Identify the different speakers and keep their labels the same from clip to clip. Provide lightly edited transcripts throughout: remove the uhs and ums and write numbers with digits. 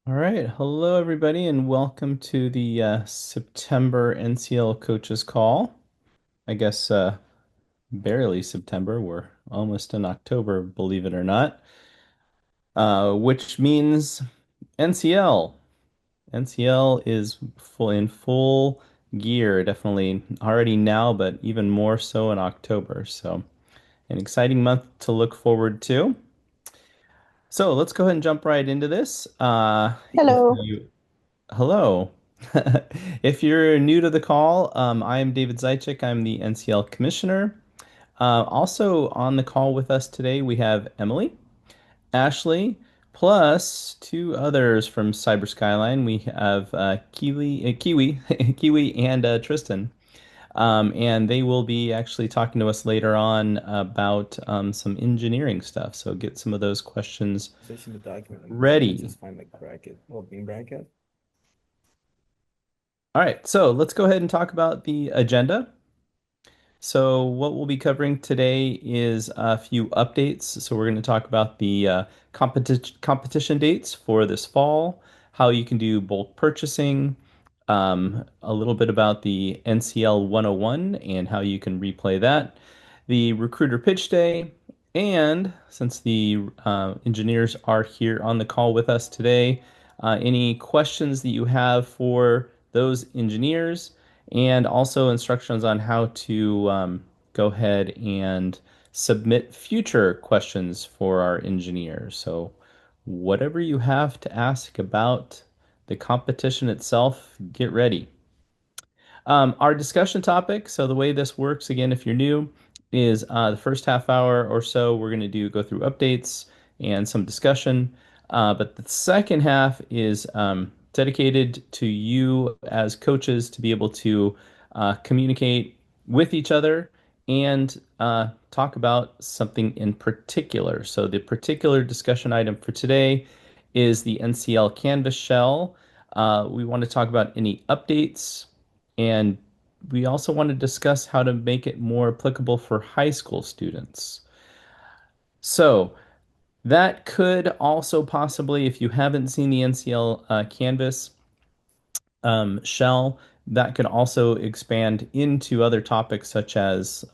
Speaker 1: All right. Hello, everybody, and welcome to the September NCL Coaches Call. I guess barely September. We're almost in October, believe it or not, which means NCL. NCL is in full gear, definitely already now, but even more so in October. So, an exciting month to look forward to. So, let's go ahead and jump right into this. If
Speaker 2: Hello.
Speaker 1: you Hello. If you're new to the call, I am David Zaitchik. I'm the NCL Commissioner. Also on the call with us today, we have Emily, Ashley, plus two others from Cyber Skyline. We have Kiwi, and Tristan. And they will be actually talking to us later on about some engineering stuff. So get some of those questions
Speaker 2: Position the document in here. Let's
Speaker 1: ready.
Speaker 2: just find the bracket. Well, bean bracket.
Speaker 1: All right, so let's go ahead and talk about the agenda. So, what we'll be covering today is a few updates. So, we're going to talk about the competition dates for this fall, how you can do bulk purchasing, a little bit about the NCL 101 and how you can replay that, the recruiter pitch day, and since the engineers are here on the call with us today, any questions that you have for those engineers and also instructions on how to go ahead and submit future questions for our engineers. So, whatever you have to ask about the competition itself, get ready. Our discussion topic. So the way this works, again, if you're new, is the first half hour or so we're going to do go through updates and some discussion. But the second half is dedicated to you as coaches to be able to communicate with each other and talk about something in particular. So the particular discussion item for today is the NCL Canvas shell. We want to talk about any updates and we also want to discuss how to make it more applicable for high school students. So, that could also possibly, if you haven't seen the NCL Canvas shell, that could also expand into other topics such as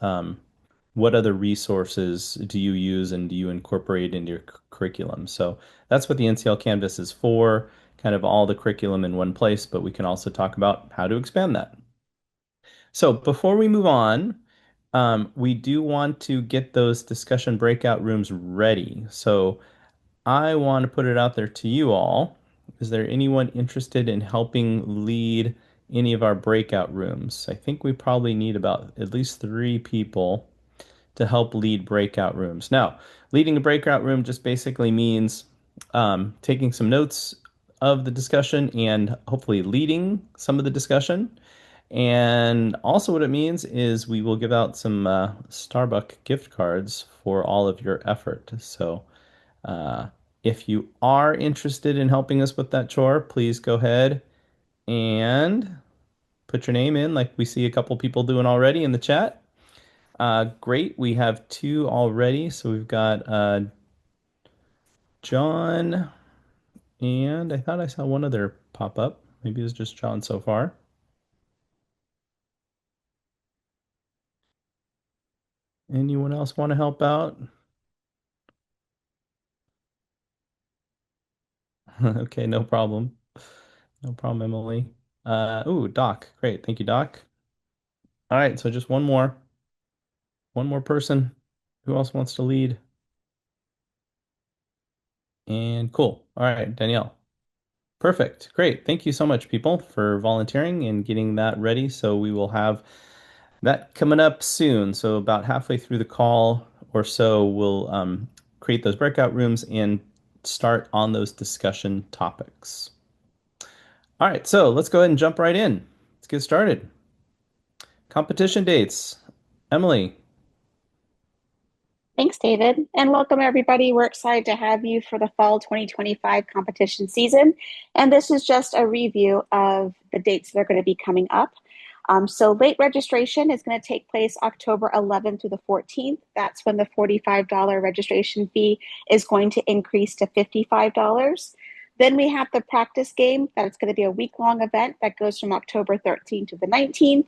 Speaker 1: what other resources do you use and do you incorporate into your curriculum? So, that's what the NCL Canvas is for, kind of all the curriculum in one place, but we can also talk about how to expand that. So before we move on, we do want to get those discussion breakout rooms ready. So I want to put it out there to you all. Is there anyone interested in helping lead any of our breakout rooms? I think we probably need about at least three people to help lead breakout rooms. Now, leading a breakout room just basically means taking some notes of the discussion and hopefully leading some of the discussion. And also, what it means is we will give out some Starbucks gift cards for all of your effort. So, uh, if you are interested in helping us with that chore, please go ahead and put your name in, like we see a couple people doing already in the chat. Great, we have two already. So, we've got John, and I thought I saw one other pop up. Maybe it's just John so far. Anyone else want to help out? Okay, no problem. No problem, Emily. Ooh, Doc. Great. Thank you, Doc. All right, so just one more. One more person. Who else wants to lead? And cool. All right, Danielle. Perfect. Great. Thank you so much, people, for volunteering and getting that ready. So we will have that coming up soon. So about halfway through the call or so, we'll create those breakout rooms and start on those discussion topics. All right, so let's go ahead and jump right in. Let's get started. Competition dates. Emily.
Speaker 3: Thanks, David, and welcome everybody. We're excited to have you for the fall 2025 competition season. And this is just a review of the dates that are going to be coming up. So late registration is going to take place October 11th through the 14th. That's when the $45 registration fee is going to increase to $55. Then we have the practice game. That's going to be a week-long event that goes from October 13th to the 19th.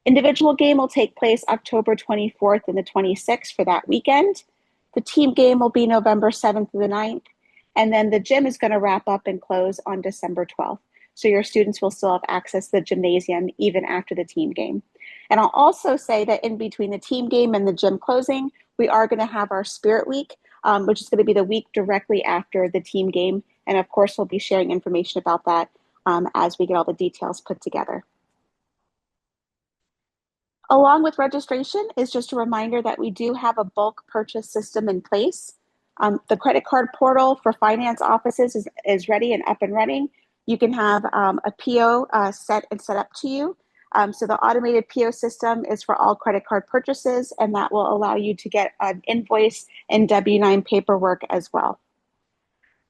Speaker 3: Individual game will take place October 24th and the 26th for that weekend. The team game will be November 7th to the 9th. And then the gym is going to wrap up and close on December 12th. So your students will still have access to the gymnasium even after the team game. And I'll also say that in between the team game and the gym closing, we are going to have our Spirit Week, which is going to be the week directly after the team game. And of course, we'll be sharing information about that as we get all the details put together. Along with registration is just a reminder that we do have a bulk purchase system in place. The credit card portal for finance offices is ready and up and running. You can have a PO set up to you. So the automated PO system is for all credit card purchases, and that will allow you to get an invoice and W9 paperwork as well.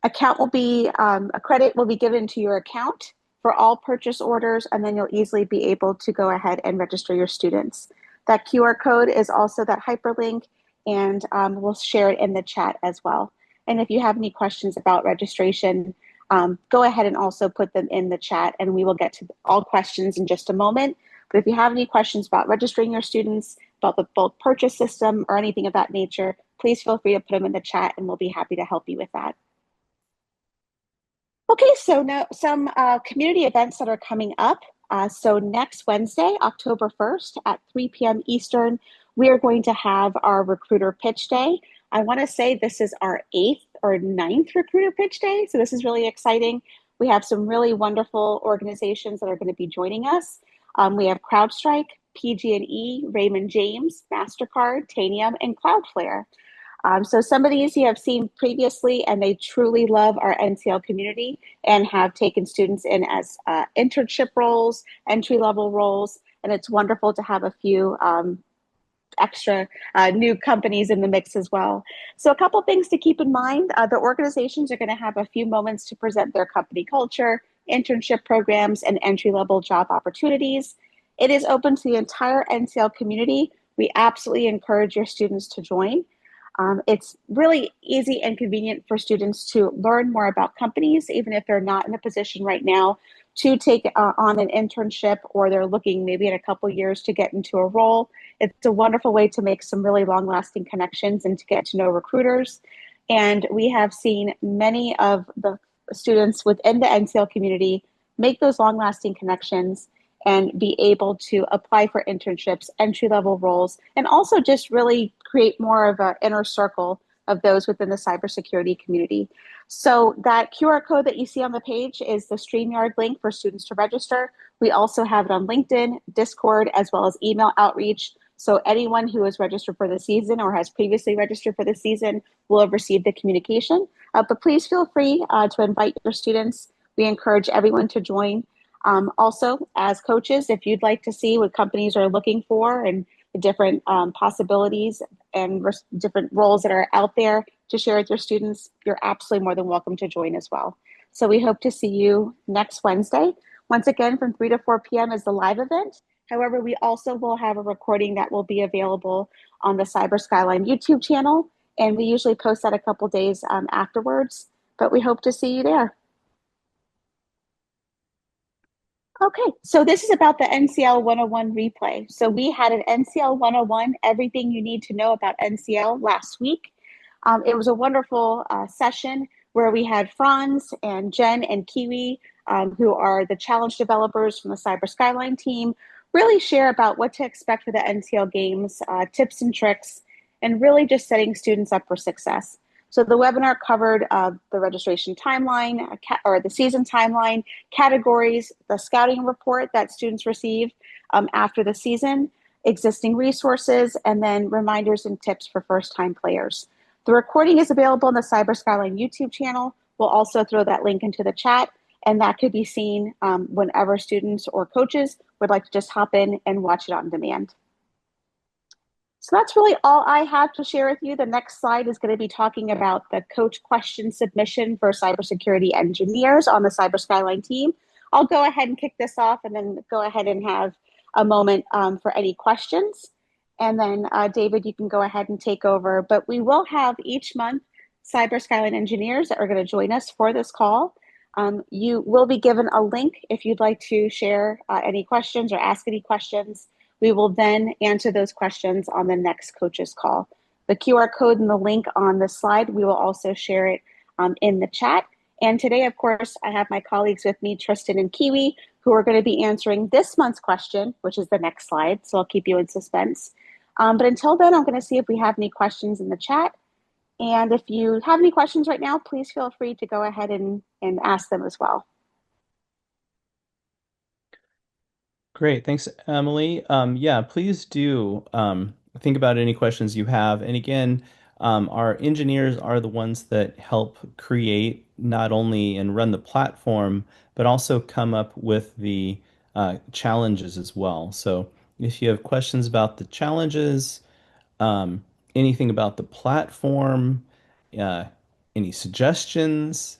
Speaker 3: A credit will be given to your account for all purchase orders, and then you'll easily be able to go ahead and register your students. That QR code is also that hyperlink, and we'll share it in the chat as well. And if you have any questions about registration, go ahead and also put them in the chat, and we will get to all questions in just a moment. But if you have any questions about registering your students, about the bulk purchase system, or anything of that nature, please feel free to put them in the chat, and we'll be happy to help you with that. Okay, so now some community events that are coming up. So next Wednesday, October 1st at 3 p.m. Eastern, we are going to have our recruiter pitch day. I want to say this is our 8th or 9th recruiter pitch day, so this is really exciting. We have some really wonderful organizations that are going to be joining us. We have CrowdStrike, PG&E, Raymond James, MasterCard, Tanium, and Cloudflare. So some of these you have seen previously, and they truly love our NCL community and have taken students in as internship roles, entry-level roles, and it's wonderful to have a few extra new companies in the mix as well. So a couple things to keep in mind. The organizations are going to have a few moments to present their company culture, internship programs, and entry-level job opportunities. It is open to the entire NCL community. We absolutely encourage your students to join. It's really easy and convenient for students to learn more about companies, even if they're not in a position right now to take on an internship, or they're looking maybe in a couple years to get into a role. It's a wonderful way to make some really long-lasting connections and to get to know recruiters. And we have seen many of the students within the NCL community make those long-lasting connections and be able to apply for internships, entry-level roles, and also just really create more of an inner circle of those within the cybersecurity community. So that QR code that you see on the page is the StreamYard link for students to register. We also have it on LinkedIn, Discord, as well as email outreach. So anyone who is registered for the season or has previously registered for the season will have received the communication. But please feel free to invite your students. We encourage everyone to join. Also, as coaches, if you'd like to see what companies are looking for and the different possibilities and different roles that are out there to share with your students, you're absolutely more than welcome to join as well. So we hope to see you next Wednesday. Once again, from 3 to 4 p.m. is the live event. However, we also will have a recording that will be available on the Cyber Skyline YouTube channel, and we usually post that a couple days afterwards, but we hope to see you there. Okay, so this is about the NCL 101 replay. So we had an NCL 101, everything you need to know about NCL last week. It was a wonderful session where we had Franz and Jen and Kiwi, who are the challenge developers from the Cyber Skyline team, really share about what to expect for the NCL games, tips and tricks, and really just setting students up for success. So the webinar covered the registration timeline, or the season timeline, categories, the scouting report that students received after the season, existing resources, and then reminders and tips for first-time players. The recording is available on the Cyber Skyline YouTube channel. We'll also throw that link into the chat, and that could be seen whenever students or coaches would like to just hop in and watch it on demand. So that's really all I have to share with you. The next slide is going to be talking about the coach question submission for cybersecurity engineers on the Cyber Skyline team. I'll go ahead and kick this off and then go ahead and have a moment for any questions. And then David, you can go ahead and take over. But we will have each month Cyber Skyline engineers that are going to join us for this call. You will be given a link if you'd like to share any questions or ask any questions. We will then answer those questions on the next coaches call. The QR code and the link on the slide, we will also share it in the chat. And today, of course, I have my colleagues with me, Tristan and Kiwi, who are going to be answering this month's question, which is the next slide. So I'll keep you in suspense. But until then, I'm going to see if we have any questions in the chat. And if you have any questions right now, please feel free to go ahead and ask them as well.
Speaker 1: Great. Thanks, Emily. Yeah, please do think about any questions you have. And again, our engineers are the ones that help create not only and run the platform, but also come up with the challenges as well. So if you have questions about the challenges, um, anything about the platform, uh, any suggestions,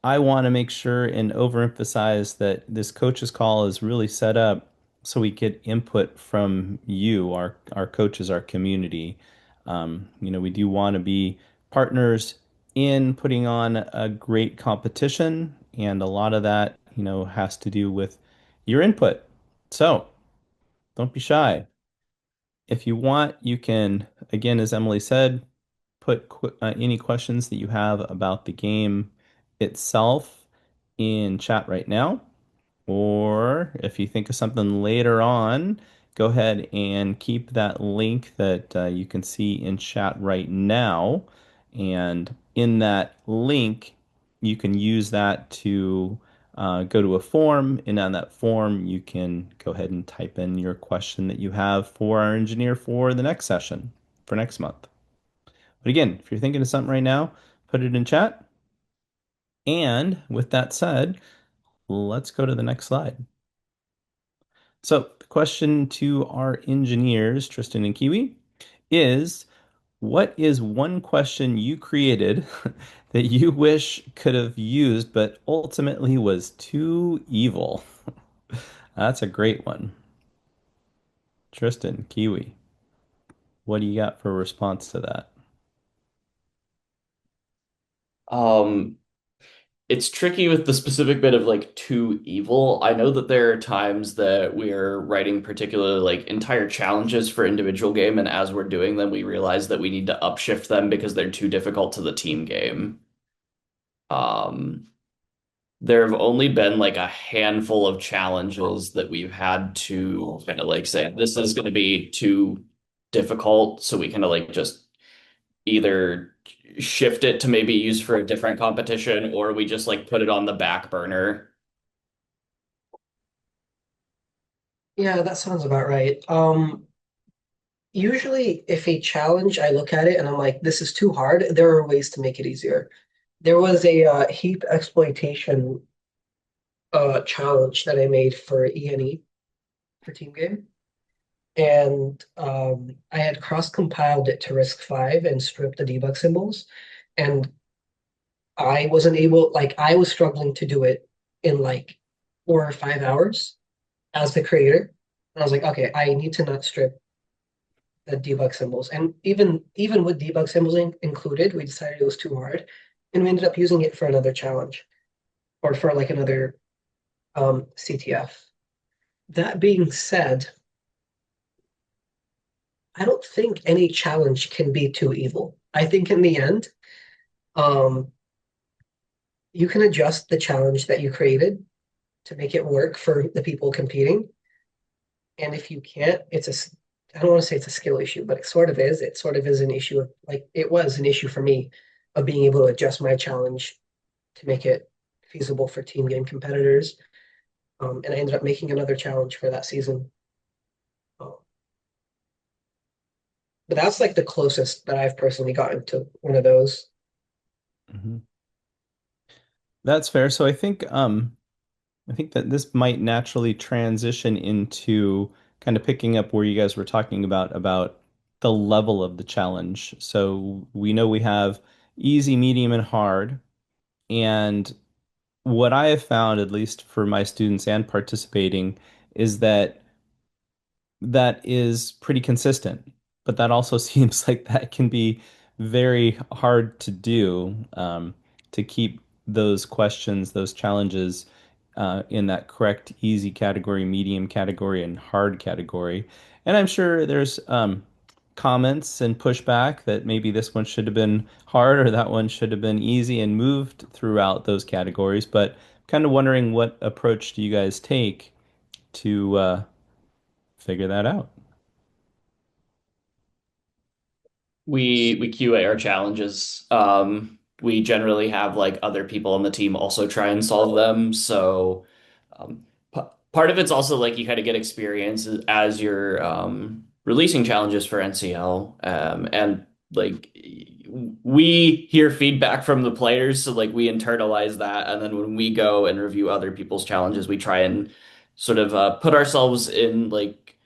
Speaker 1: I want to make sure and overemphasize that this coaches call is really set up so we get input from you, our coaches, our community. We do want to be partners in putting on a great competition, and a lot of that, has to do with your input. So don't be shy. If you want, you can, again, as Emily said, put any questions that you have about the game itself in chat right now. Or if you think of something later on, go ahead and keep that link that you can see in chat right now. And in that link, you can use that to go to a form. And on that form, you can go ahead and type in your question that you have for our engineer for the next session, for next month. But again, if you're thinking of something right now, put it in chat. And with that said, let's go to the next slide. So the question to our engineers, Tristan and Kiwi, is what is one question you created that you wish could have used, but ultimately was too evil? That's a great one. Tristan, Kiwi, what do you got for a response to that?
Speaker 4: Um, it's tricky with the specific bit of like too evil. I know that there are times that we're writing particular like entire challenges for individual game, and as we're doing them, we realize that we need to upshift them because they're too difficult to the team game. Um, there have only been like a handful of challenges that we've had to kind of like say this is going to be too difficult, so we kind of like just either shift it to maybe use for a different competition or we just like put it on the back burner.
Speaker 5: Yeah, that sounds about right. Usually if a challenge, I look at it and I'm like, this is too hard, there are ways to make it easier. There was a heap exploitation challenge that I made for ENE for Team Game. And I had cross-compiled it to RISC-V and stripped the debug symbols. And I wasn't able, like, I was struggling to do it in like 4 or 5 hours as the creator. And I was like, okay, I need to not strip the debug symbols. And even with debug symbols included, we decided it was too hard. And we ended up using it for another challenge or for like another CTF. That being said, I don't think any challenge can be too evil. I think in the end, um, you can adjust the challenge that you created to make it work for the people competing. And if you can't, I don't want to say it's a skill issue, but it sort of is. It sort of is an issue of like it was an issue for me of being able to adjust my challenge to make it feasible for team game competitors. And I ended up making another challenge for that season. Um, but that's like the closest that I've personally gotten to one of those.
Speaker 1: Mhm. That's fair. So I think that this might naturally transition into kind of picking up where you guys were talking about the level of the challenge. So we know we have easy, medium, and hard. And what I have found, at least for my students and participating, is that that is pretty consistent. But that also seems like that can be very hard to do, to keep those questions, those challenges in that correct easy category, medium category, and hard category. And I'm sure there's comments and pushback that maybe this one should have been hard or that one should have been easy and moved throughout those categories. But kind of wondering what approach do you guys take to figure that out?
Speaker 4: We QA our challenges. We generally have like other people on the team also try and solve them. So p part of it's also like you kind of get experience as you're releasing challenges for NCL. And like we hear feedback from the players, so like we internalize that, and then when we go and review other people's challenges, we try and sort of put ourselves in like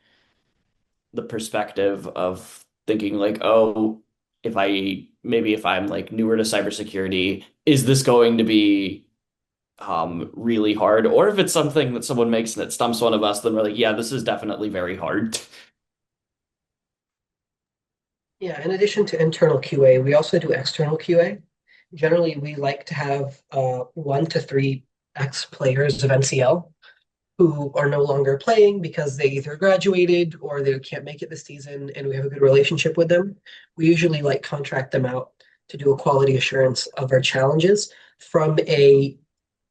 Speaker 4: the perspective of thinking like, oh, if I'm like newer to cybersecurity, is this going to be really hard? Or if it's something that someone makes and it stumps one of us, then we're like, yeah, this is definitely very hard.
Speaker 5: Yeah, in addition to internal QA, we also do external QA. Generally, we like to have 1 to 3 ex-players of NCL who are no longer playing because they either graduated or they can't make it this season, and we have a good relationship with them. We usually like contract them out to do a quality assurance of our challenges from a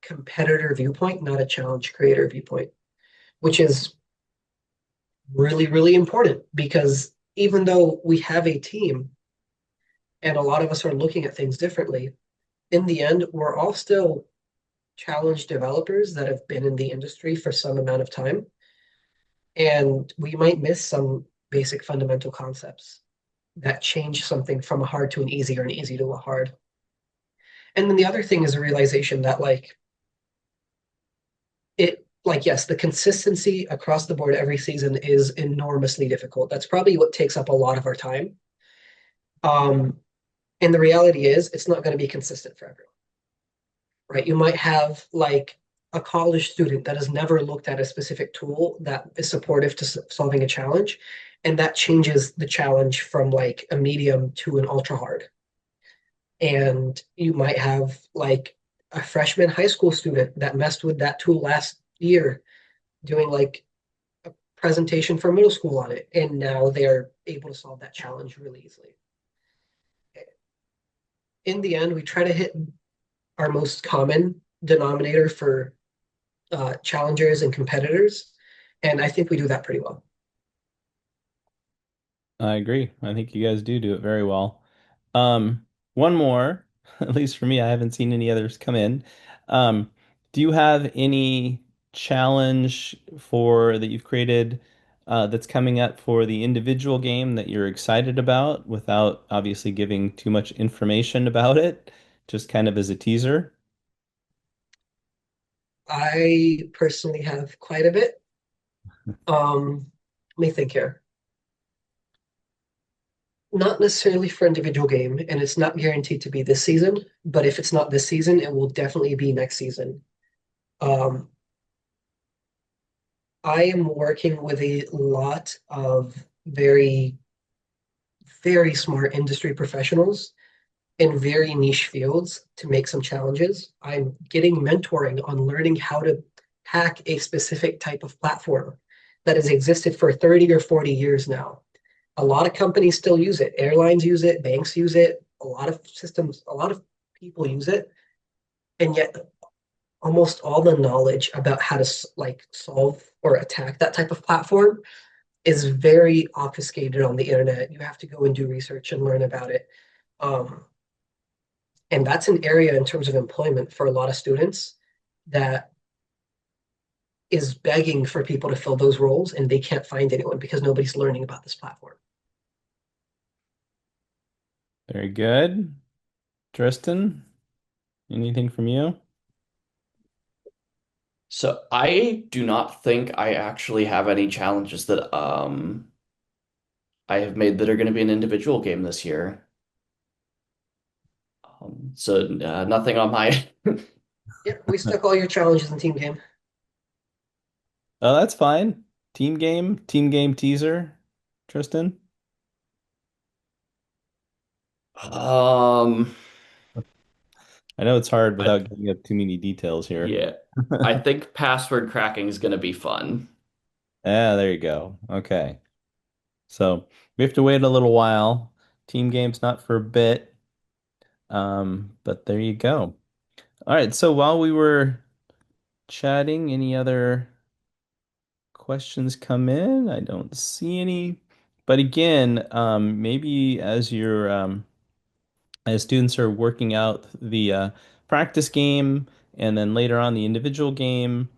Speaker 5: competitor viewpoint, not a challenge creator viewpoint, which is really, really important because even though we have a team and a lot of us are looking at things differently, in the end, we're all still challenge developers that have been in the industry for some amount of time, and we might miss some basic fundamental concepts that change something from a hard to an easy or an easy to a hard. And then the other thing is a realization that yes, the consistency across the board every season is enormously difficult. That's probably what takes up a lot of our time. Um, and the reality is it's not going to be consistent for everyone, right? You might have like a college student that has never looked at a specific tool that is supportive to solving a challenge, and that changes the challenge from like a medium to an ultra hard. And you might have like a freshman high school student that messed with that tool last year doing like a presentation for middle school on it, and now they're able to solve that challenge really easily. In the end, we try to hit our most common denominator for challengers and competitors, and I think we do that pretty well.
Speaker 1: I agree. I think you guys do it very well. One more, at least for me, I haven't seen any others come in. Um, do you have any challenge for that you've created that's coming up for the individual game that you're excited about without obviously giving too much information about it, just kind of as a teaser?
Speaker 5: I personally have quite a bit. Let me think here. Not necessarily for individual game, and it's not guaranteed to be this season, but if it's not this season, it will definitely be next season. Um, I am working with a lot of very, very smart industry professionals in very niche fields to make some challenges. I'm getting mentoring on learning how to hack a specific type of platform that has existed for 30 or 40 years now. A lot of companies still use it. Airlines use it, banks use it, a lot of systems, a lot of people use it. And yet almost all the knowledge about how to like solve or attack that type of platform is very obfuscated on the internet. You have to go and do research and learn about it. Um, and that's an area in terms of employment for a lot of students that is begging for people to fill those roles, and they can't find anyone because nobody's learning about this platform.
Speaker 1: Very good. Tristan, anything from you?
Speaker 4: So I do not think I actually have any challenges that I have made that are going to be an individual game this year. So nothing on my
Speaker 5: Yep, we stuck all your challenges in team game.
Speaker 1: Oh, that's fine. Team game teaser, Tristan.
Speaker 4: um
Speaker 1: I know it's hard
Speaker 4: I
Speaker 1: without giving up too many details here.
Speaker 4: yeah. I think password cracking is going to be fun.
Speaker 1: Yeah, there you go. Okay. So we have to wait a little while. Team game's not for a bit. But there you go. All right. So while we were chatting, any other questions come in? I don't see any. But again, maybe as students are working out the practice game and then later on the individual game,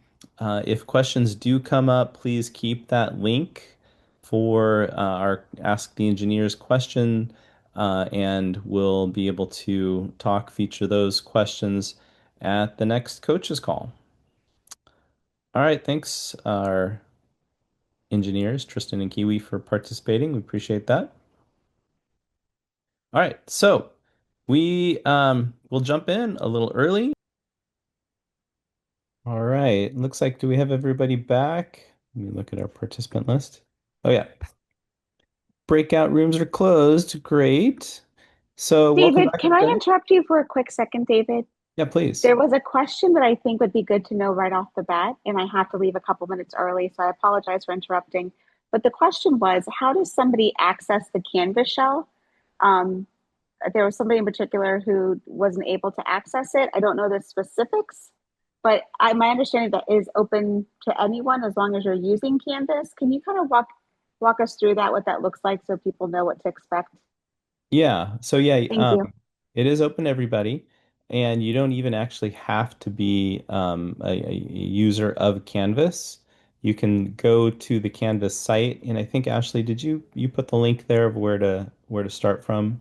Speaker 1: if questions do come up, please keep that link for our Ask the Engineers question, and we'll be able to feature those questions at the next coach's call. All right, thanks, our engineers, Tristan and Kiwi, for participating. We appreciate that. All right, so we will jump in a little early. All right, looks like do we have everybody back? Let me look at our participant list. Oh yeah, breakout rooms are closed. Great. So welcome
Speaker 3: David,
Speaker 1: back,
Speaker 3: can I
Speaker 1: everybody.
Speaker 3: interrupt you for a quick second, David?
Speaker 1: Yeah, please.
Speaker 3: There was a question that I think would be good to know right off the bat, and I have to leave a couple minutes early, so I apologize for interrupting. But the question was, how does somebody access the Canvas shell? Um, there was somebody in particular who wasn't able to access it. I don't know the specifics, but my understanding that is open to anyone as long as you're using Canvas. Can you kind of walk us through that, what that looks like, so people know what to expect?
Speaker 1: Yeah. So yeah,
Speaker 3: Thank you.
Speaker 1: it is open to everybody, and you don't even actually have to be a user of Canvas. You can go to the Canvas site, and I think Ashley, did you put the link there of where to start from?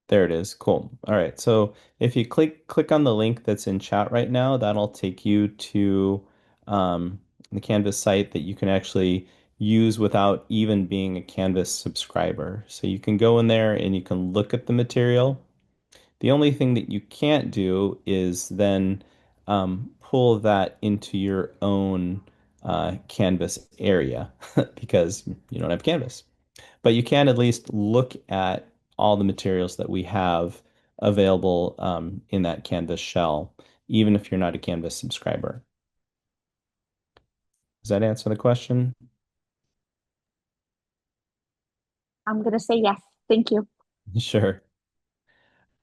Speaker 1: There it is. Cool. All right. So if you click on the link that's in chat right now, that'll take you to um, the Canvas site that you can actually use without even being a Canvas subscriber. So you can go in there and you can look at the material. The only thing that you can't do is then pull that into your own Canvas area because you don't have Canvas. But you can at least look at all the materials that we have available in that Canvas shell, even if you're not a Canvas subscriber. Does that answer the question?
Speaker 3: I'm going to say yes. Thank you.
Speaker 1: Sure.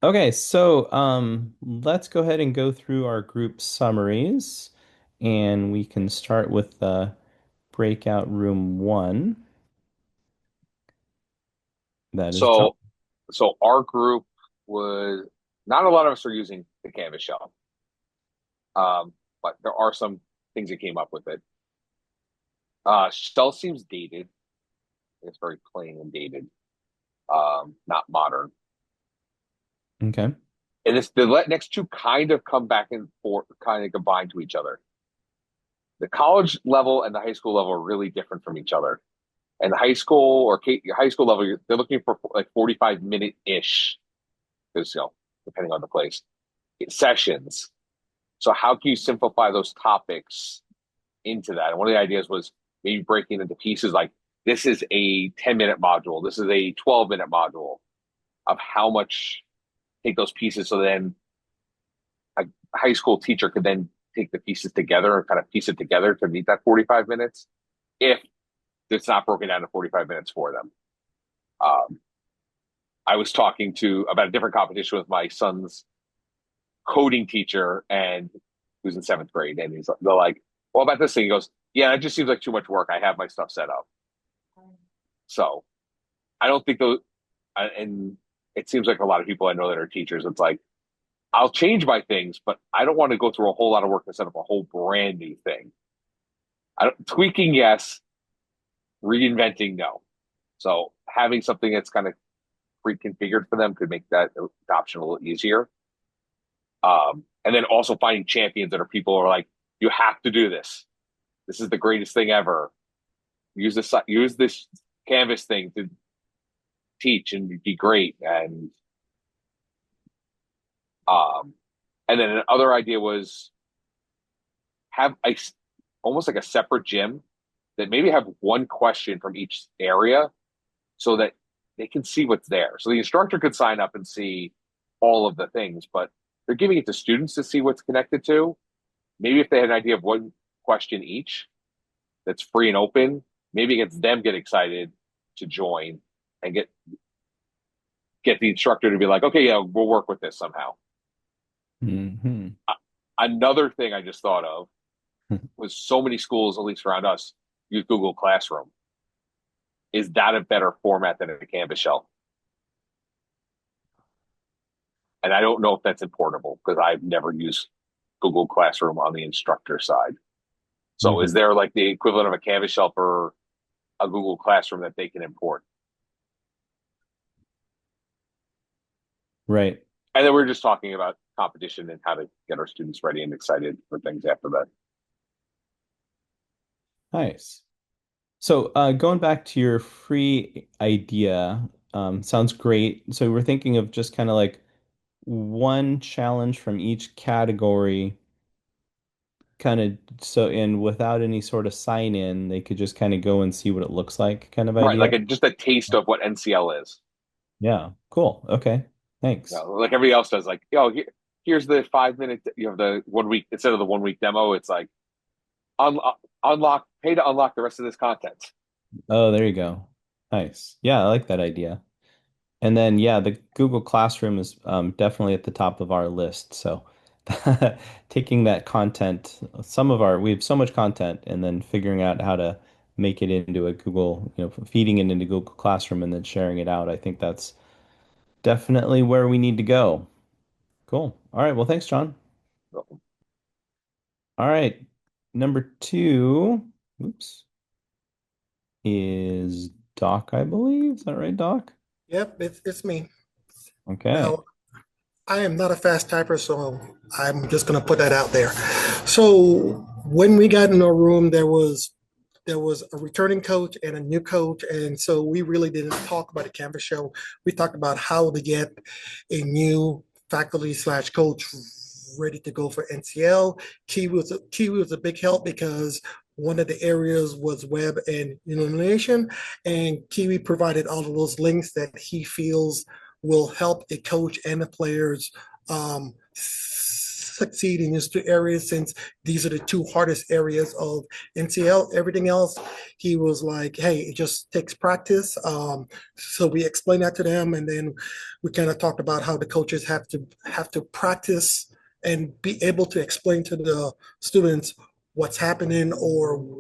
Speaker 1: Okay, so let's go ahead and go through our group summaries, and we can start with breakout room one. That is John.
Speaker 6: So our group was not a lot of us are using the Canvas shell, but there are some things that came up with it. Shell seems dated. It's very plain and dated, not modern.
Speaker 1: Okay.
Speaker 6: And it's the next two kind of come back and forth, kind of combine to each other. The college level and the high school level are really different from each other. And the high school or high school level, they're looking for like 45-minute ish, because depending on the place, sessions. So how can you simplify those topics into that? And one of the ideas was maybe breaking into pieces like this is a 10-minute module, this is a 12-minute module of how much take those pieces. So then a high school teacher could then take the pieces together and kind of piece it together to meet that 45 minutes if it's not broken down to 45 minutes for them. I was talking about a different competition with my son's coding teacher, and who's in seventh grade, and they're like, "Well, about this thing?" He goes, "Yeah, it just seems like too much work. I have my stuff set up." So I don't think those, and it seems like a lot of people I know that are teachers. It's like I'll change my things, but I don't want to go through a whole lot of work to set up a whole brand new thing. Tweaking, yes. Reinventing, no. So having something that's kind of pre-configured for them could make that adoption a little easier. And then also finding champions that are people who are like, you have to do this. This is the greatest thing ever. Use this Canvas thing to teach and be great. And then another idea was have almost like a separate gym that maybe have one question from each area, so that they can see what's there. So the instructor could sign up and see all of the things, but they're giving it to students to see what's connected to. Maybe if they had an idea of one question each that's free and open, maybe it gets them get excited to join and get the instructor to be like, okay, yeah, we'll work with this somehow.
Speaker 1: Hmm.
Speaker 6: Another thing I just thought of was so many schools, at least around us, use Google Classroom. Is that a better format than a Canvas shell? And I don't know if that's importable because I've never used Google Classroom on the instructor side. So is there like the equivalent of a Canvas shell for a Google Classroom that they can import?
Speaker 1: Right.
Speaker 6: And then we're just talking about competition and how to get our students ready and excited for things after that.
Speaker 1: Nice. So going back to your free idea, sounds great. So we're thinking of just kind of like one challenge from each category, kind of so and without any sort of sign in, they could just kind of go and see what it looks like kind of
Speaker 6: Right,
Speaker 1: idea.
Speaker 6: like just a taste of what NCL is.
Speaker 1: Yeah, cool. Okay. Thanks.
Speaker 6: Like everybody else does. Like, here's the 5 minute, the 1 week instead of the 1 week demo. It's like un unlock, pay to unlock the rest of this content.
Speaker 1: Oh, there you go. Nice. Yeah, I like that idea. And then, yeah, the Google Classroom is definitely at the top of our list. So taking that content, we have so much content, and then figuring out how to make it into a Google, feeding it into Google Classroom and then sharing it out. I think that's definitely where we need to go. Cool. All right. Well, thanks, John.
Speaker 6: So,
Speaker 1: All right. Number two, oops, is Doc, I believe. Is that right, Doc?
Speaker 7: Yep, it's me.
Speaker 1: Okay.
Speaker 7: Now, I am not a fast typer, so I'm just gonna put that out there. So when we got in our room, there was a returning coach and a new coach, and so we really didn't talk about the Canvas show. We talked about how to get a new faculty slash coach ready to go for NCL. Kiwi was a big help because one of the areas was web and illumination, and Kiwi provided all of those links that he feels will help a coach and the players succeed in these two areas, since these are the two hardest areas of NCL. Everything else, he was like, hey, it just takes practice. So we explained that to them, and then we kind of talked about how the coaches have to practice and be able to explain to the students what's happening, or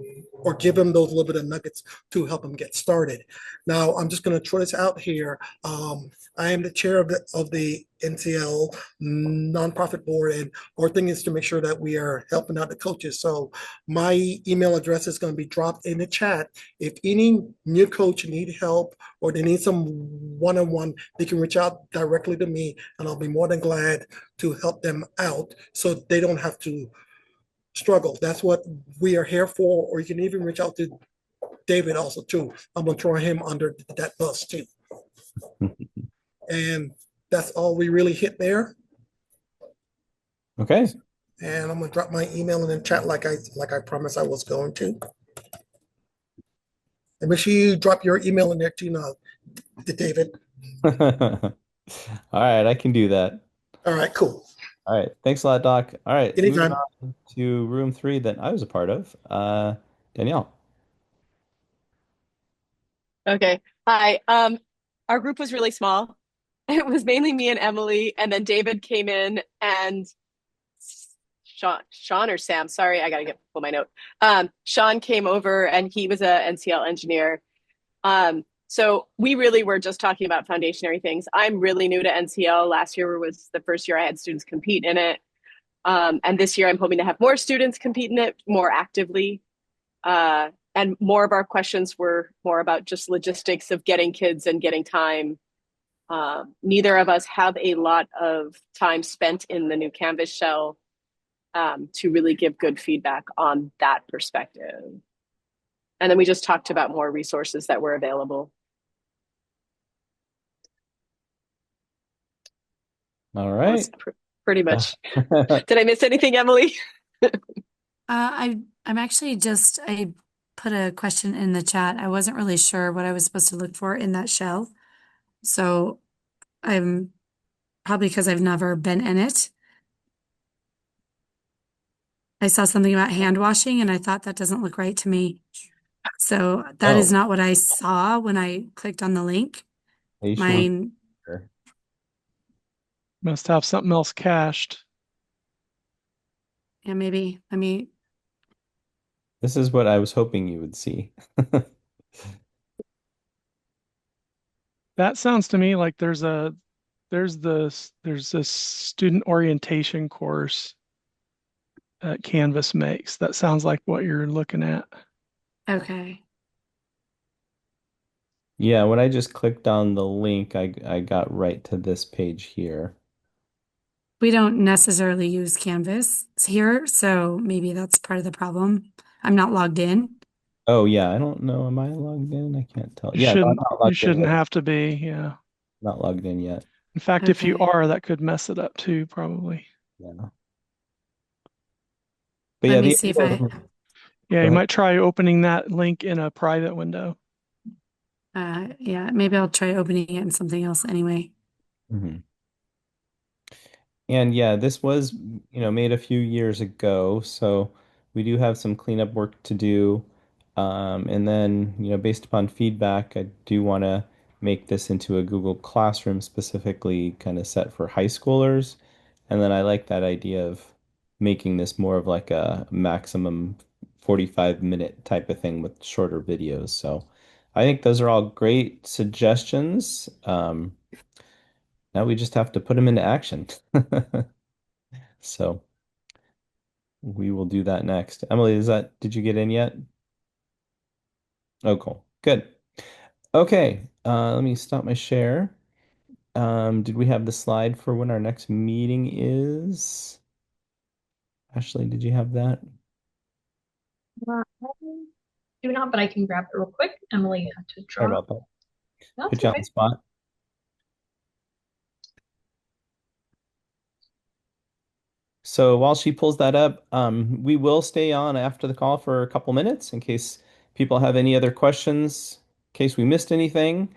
Speaker 7: give them those little bit of nuggets to help them get started. Now, I'm just going to throw this out here. I am the chair of the NCL nonprofit board, and our thing is to make sure that we are helping out the coaches. So my email address is going to be dropped in the chat. If any new coach need help or they need some one-on-one, they can reach out directly to me, and I'll be more than glad to help them out so they don't have to struggle. That's what we are here for. Or you can even reach out to David also too. I'm gonna throw him under that bus too. And that's all we really hit there.
Speaker 1: Okay.
Speaker 7: And I'm gonna drop my email in the chat like I promised I was going to. And make sure you drop your email in there too now, David.
Speaker 1: All right, I can do that.
Speaker 7: All right, cool.
Speaker 1: All right. Thanks a lot, Doc. All right, moving
Speaker 7: Anytime.
Speaker 1: on to room three that I was a part of. Danielle.
Speaker 8: Okay. Hi. Our group was really small. It was mainly me and Emily, and then David came in, and Sean or Sam. Sorry, I gotta pull my note. Sean came over, and he was a NCL engineer. So we really were just talking about foundationary things. I'm really new to NCL. Last year was the first year I had students compete in it. And this year I'm hoping to have more students compete in it more actively. And more of our questions were more about just logistics of getting kids and getting time. Neither of us have a lot of time spent in the new Canvas shell to really give good feedback on that perspective. And then we just talked about more resources that were available.
Speaker 1: All right.
Speaker 8: Pretty much. Did I miss anything, Emily?
Speaker 9: I'm actually I put a question in the chat. I wasn't really sure what I was supposed to look for in that shell. So I'm probably because I've never been in it. I saw something about hand washing and I thought that doesn't look right to me. So that is
Speaker 1: Oh,
Speaker 9: not what I saw when I clicked on the link.
Speaker 1: are you sure?
Speaker 9: Mine,
Speaker 10: Must have something else cached.
Speaker 9: yeah, maybe. Let me,
Speaker 1: This is what I was hoping you would see.
Speaker 10: That sounds to me like there's a student orientation course that Canvas makes. That sounds like what you're looking at.
Speaker 9: okay.
Speaker 1: Yeah, when I just clicked on the link, I got right to this page here.
Speaker 9: We don't necessarily use Canvas here, so maybe that's part of the problem. I'm not logged in.
Speaker 1: Oh yeah, I don't know. Am I logged in? I can't tell.
Speaker 10: You
Speaker 1: Yeah, no, I'm
Speaker 10: shouldn't
Speaker 1: not
Speaker 10: you
Speaker 1: logged in
Speaker 10: shouldn't
Speaker 1: yet.
Speaker 10: have to be, yeah.
Speaker 1: Not logged in yet.
Speaker 10: In fact, if you
Speaker 9: Okay.
Speaker 10: are, that could mess it up too, probably.
Speaker 1: Yeah. But
Speaker 9: Let
Speaker 1: yeah,
Speaker 9: me
Speaker 1: the
Speaker 9: see if I,
Speaker 10: Yeah,
Speaker 1: go
Speaker 10: you
Speaker 1: ahead.
Speaker 10: might try opening that link in a private window.
Speaker 9: yeah, maybe I'll try opening it in something else anyway.
Speaker 1: Mhm. And yeah, this was, made a few years ago, so we do have some cleanup work to do. And then, based upon feedback, I do want to make this into a Google Classroom specifically kind of set for high schoolers. And then I like that idea of making this more of like a maximum 45-minute type of thing with shorter videos. So I think those are all great suggestions. Now we just have to put them into action. So we will do that next. Emily, did you get in yet? Oh, cool. Good. Okay. Let me stop my share. Did we have the slide for when our next meeting is? Ashley, did you have that?
Speaker 11: I do not, but I can grab it real quick. Emily had to
Speaker 1: Sorry
Speaker 11: drop.
Speaker 1: about that.
Speaker 11: That's
Speaker 1: Put you on
Speaker 11: okay.
Speaker 1: the spot. So while she pulls that up, we will stay on after the call for a couple minutes in case people have any other questions, in case we missed anything.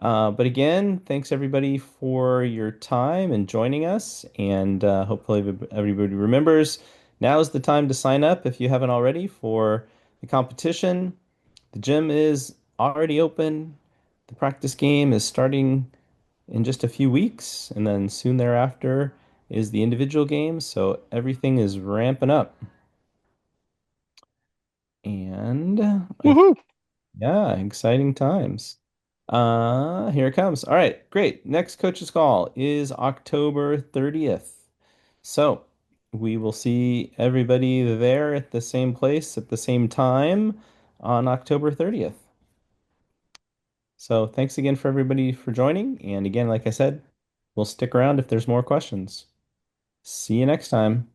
Speaker 1: But again, thanks everybody for your time and joining us. And hopefully everybody remembers now is the time to sign up if you haven't already for the competition. The gym is already open. The practice game is starting in just a few weeks, and then soon thereafter is the individual game. So everything is ramping up. And
Speaker 10: Woohoo!
Speaker 1: yeah, exciting times. Here it comes. All right, great. Next coach's call is October 30th. So we will see everybody there at the same place at the same time on October 30th. So thanks again for everybody for joining. And again, like I said, we'll stick around if there's more questions. See you next time.